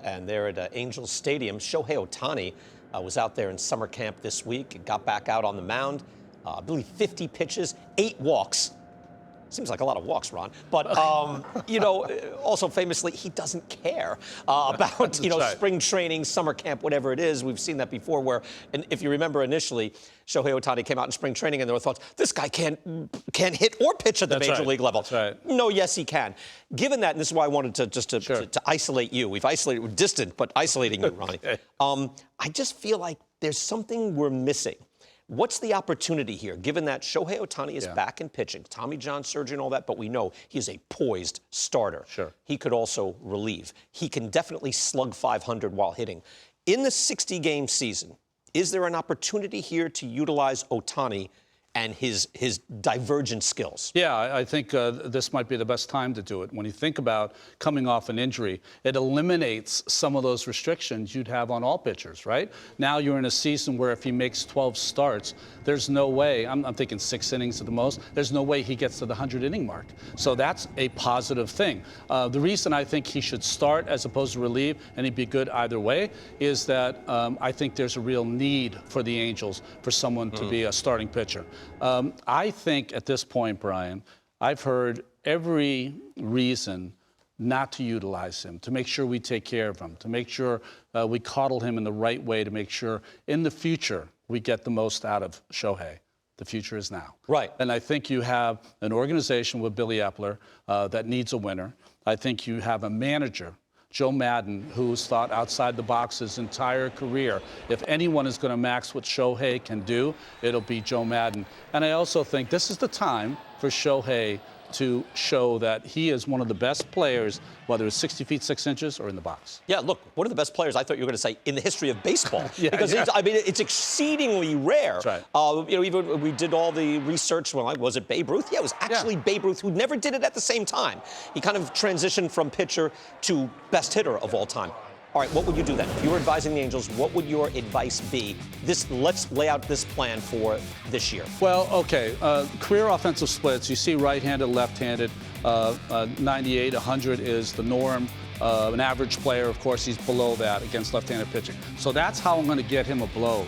and they're at Angels Stadium. Shohei Ohtani was out there in summer camp this week, got back out on the mound. I believe 50 pitches, 8 walks. Seems like a lot of walks, Ron. But, also famously, he doesn't care about, spring training, summer camp, whatever it is. We've seen that before where, and if you remember initially, Shohei Ohtani came out in spring training and there were thoughts, this guy can't hit or pitch at the major league level. That's right. No, yes, he can. Given that, and this is why I wanted to isolate you. We've isolated, we're distant, but isolating you, Ronnie. I just feel like there's something we're missing. What's the opportunity here, given that Shohei Ohtani is back in pitching, Tommy John surgery and all that, but we know he is a poised starter. Sure. He could also relieve. He can definitely slug 500 while hitting. In the 60-game season, is there an opportunity here to utilize Ohtani and his divergent skills? Yeah, I think this might be the best time to do it. When you think about coming off an injury, it eliminates some of those restrictions you'd have on all pitchers, right? Now you're in a season where if he makes 12 starts, there's no way, I'm thinking 6 innings at the most, there's no way he gets to the 100-inning mark. So that's a positive thing. The reason I think he should start as opposed to relieve, and he'd be good either way, is that I think there's a real need for the Angels for someone to be a starting pitcher. I think at this point, Brian, I've heard every reason not to utilize him, to make sure we take care of him, to make sure we coddle him in the right way, to make sure in the future we get the most out of Shohei. The future is now. Right. And I think you have an organization with Billy Epler that needs a winner. I think you have a manager, Joe Madden, who's thought outside the box his entire career. If anyone is going to match what Shohei can do, it'll be Joe Madden. And I also think this is the time for Shohei to show that he is one of the best players, whether it's 60 feet 6 inches or in the box. Yeah, look, one of the best players I thought you were going to say in the history of baseball. It's exceedingly rare. That's right. Even we did all the research. Well, was it Babe Ruth? Yeah, it was actually Babe Ruth who never did it at the same time. He kind of transitioned from pitcher to best hitter of all time. All right, what would you do then? If you were advising the Angels, what would your advice be? Let's lay out this plan for this year. Well, okay, career offensive splits. You see right-handed, left-handed. 98, 100 is the norm. An average player, of course, he's below that against left-handed pitching. So that's how I'm going to get him a blow,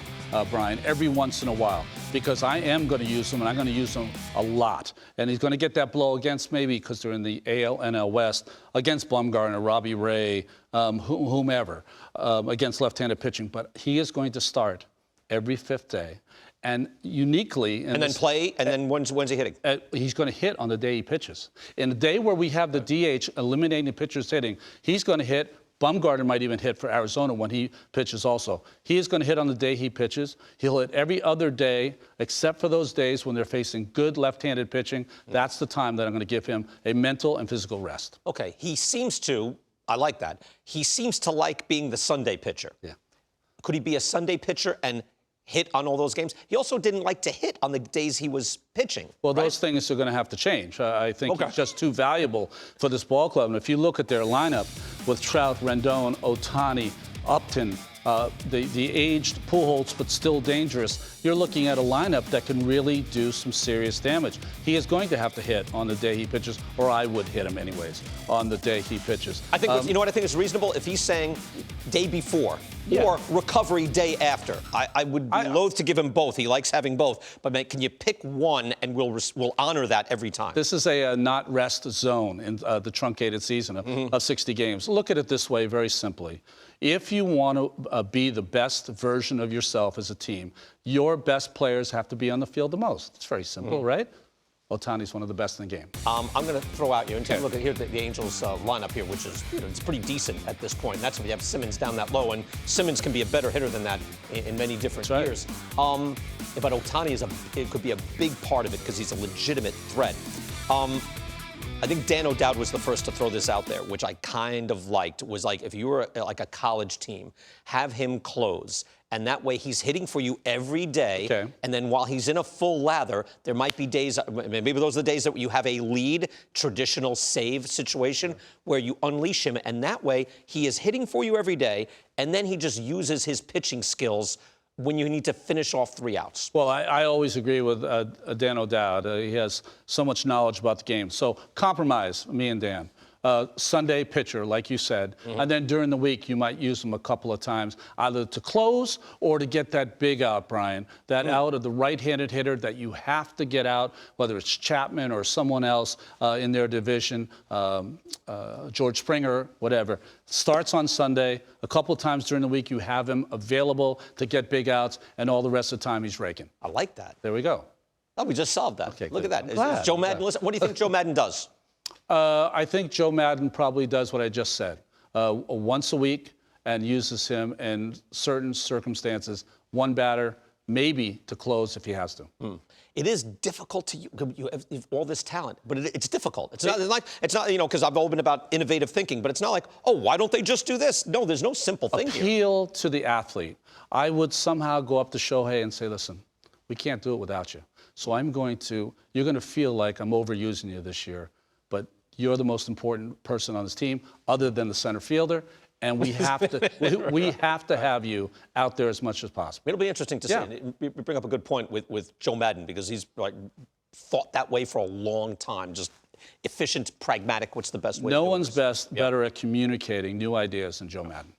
Brian, every once in a while. Because I am going to use him, and I'm going to use him a lot. And he's going to get that blow against maybe, because they're in the AL, NL West, against Bumgarner, Robbie Ray, whomever, against left-handed pitching. But he is going to start every 5th day. And uniquely... And then play, and then when's he hitting? He's going to hit on the day he pitches. In the day where we have the DH eliminating pitchers hitting, he's going to hit. Bumgarner might even hit for Arizona when he pitches also. He is going to hit on the day he pitches. He'll hit every other day except for those days when they're facing good left-handed pitching. That's the time that I'm going to give him a mental and physical rest. Okay, he seems to, I like that, he seems to like being the Sunday pitcher. Yeah. Could he be a Sunday pitcher and hit on all those games? He also didn't like to hit on the days he was pitching. Well, those things are going to have to change. I think he's just too valuable for this ball club. And if you look at their lineup with Trout, Rendon, Ohtani, Upton, the aged Pujols but still dangerous, you're looking at a lineup that can really do some serious damage. He is going to have to hit on the day he pitches, or I would hit him anyways on the day he pitches. I think, you know what I think is reasonable? If he's saying day before or recovery day after. I would be loath to give him both. He likes having both. But can you pick one, and we'll honor that every time? This is a not rest zone in the truncated season of 60 games. Look at it this way very simply. If you want to be the best version of yourself as a team, your best players have to be on the field the most. It's very simple, right? Ohtani's one of the best in the game. I'm going to throw out you and take a look at here the Angels lineup here, which is it's pretty decent at this point. And that's when you have Simmons down that low, and Simmons can be a better hitter than that in many different years. But Ohtani could be a big part of it because he's a legitimate threat. I think Dan O'Dowd was the first to throw this out there, which I kind of liked. Was like, if you were like a college team, have him close. And that way he's hitting for you every day. Okay. And then while he's in a full lather, there might be days, maybe those are the days that you have a lead, traditional save situation where you unleash him. And that way he is hitting for you every day. And then he just uses his pitching skills when you need to finish off 3 outs. Well, I always agree with Dan O'Dowd. He has so much knowledge about the game. So compromise, me and Dan. Sunday pitcher, like you said, and then during the week you might use him a couple of times, either to close or to get that big out, Brian, that out of the right-handed hitter that you have to get out, whether it's Chapman or someone else in their division, George Springer, whatever. Starts on Sunday. A couple of times during the week you have him available to get big outs, and all the rest of the time he's raking. I like that. There we go. Oh, we just solved that. Okay, Look good. at that. I'm Is Joe Madden, listen, what do you think Joe Madden does? I think Joe Madden probably does what I just said. Once a week, and uses him in certain circumstances, one batter, maybe to close if he has to. It is difficult to you have all this talent, but it's difficult. It's not you know, because I've all been about innovative thinking, but it's not like, oh, why don't they just do this? No, there's no simple thing here. Appeal to the athlete. I would somehow go up to Shohei and say, listen, we can't do it without you. So you're going to feel like I'm overusing you this year, but you're the most important person on this team other than the center fielder. And we have to we have to have you out there as much as possible. It'll be interesting to see. You bring up a good point with Joe Madden, because he's like thought that way for a long time. Just efficient, pragmatic. What's the best way? No one's better at communicating new ideas than Joe Madden.